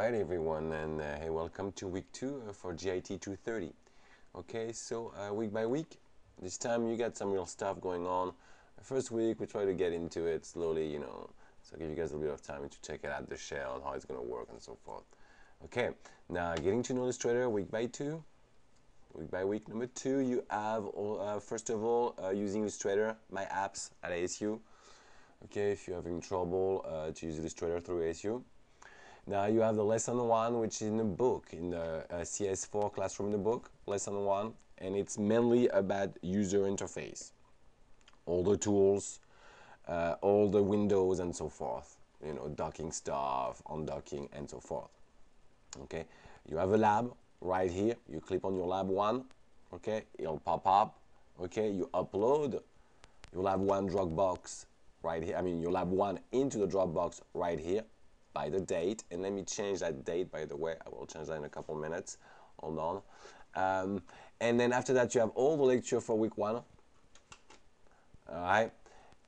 Alright everyone, and hey, welcome to week 2 for GIT 230. Okay, so week by week, this time you got some real stuff going on. First week we try to get into it slowly, so give you guys a little bit of time to check it out, the shell, and how it's going to work and so forth. Okay, now getting to know Illustrator week by week number 2, you have, first of all, using Illustrator, my apps at ASU. Okay, if you're having trouble to use Illustrator through ASU. Now you have the lesson 1, which is in the book, in the CS4 classroom, in the book, lesson 1, and it's mainly about user interface. All the tools, all the windows and so forth, docking stuff, undocking and so forth. Okay, you have a lab right here, you click on your lab 1, okay, it'll pop up, okay, you upload your lab 1 Dropbox right here, your lab 1 into the Dropbox right here, by the date, and let me change that date, by the way. I will change that in a couple minutes. Hold on. And then after that, you have all the lecture for week 1. All right.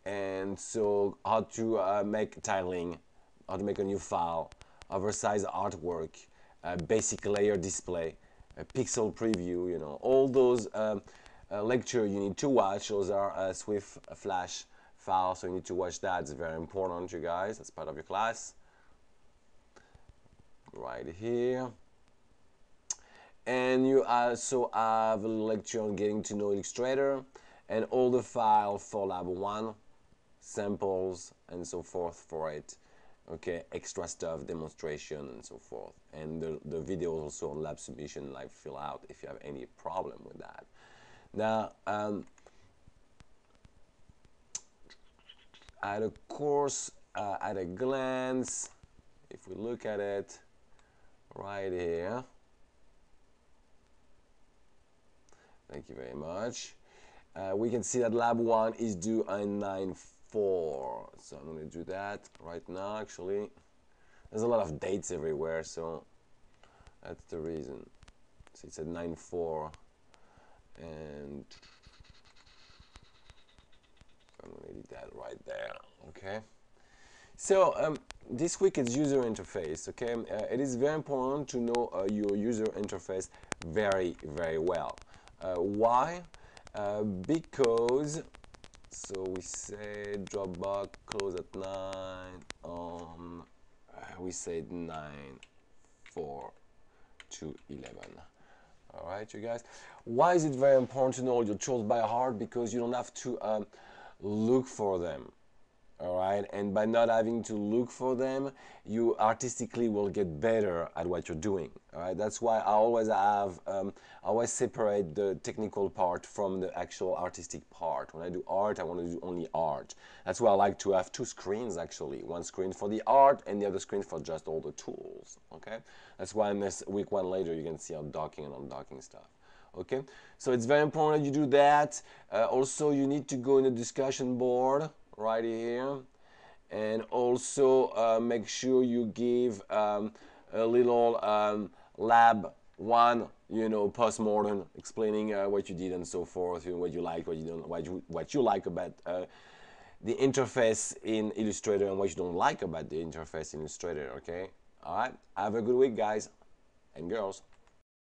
And so how to make tiling, how to make a new file, oversized artwork, basic layer display, a pixel preview, all those lecture you need to watch. Those are Swift Flash files, so you need to watch that. It's very important, you guys. That's part of your class. Right here, and you also have a lecture on getting to know Illustrator and all the file for lab 1, samples and so forth for it. Okay, extra stuff, demonstration and so forth, and the videos also on lab submission, live fill out, if you have any problem with that. Now at a course, at a glance, if we look at it right here. Thank you very much. We can see that lab 1 is due on 9/4. So I'm going to do that right now, actually. There's a lot of dates everywhere, so that's the reason. So it's at 9/4. And I'm going to edit that right there, okay? So this week is user interface, okay? It is very important to know your user interface very, very well. Why? Because, so we say Dropbox close at 9, we said 9/4 to 11. All right, you guys. Why is it very important to know your tools by heart? Because you don't have to look for them. All right, and by not having to look for them, you artistically will get better at what you're doing. All right, that's why I always have, I always separate the technical part from the actual artistic part. When I do art, I want to do only art. That's why I like to have 2 screens, actually. One screen for the art and the other screen for just all the tools. Okay, that's why in this week 1 later, you can see undocking and undocking stuff. Okay, so it's very important that you do that. Also, you need to go in the discussion board right here, and also make sure you give a little lab 1, post-mortem, explaining what you did and so forth, what you like, what you don't, what you like about the interface in Illustrator and what you don't like about the interface in Illustrator. Okay, all right, have a good week, guys and girls.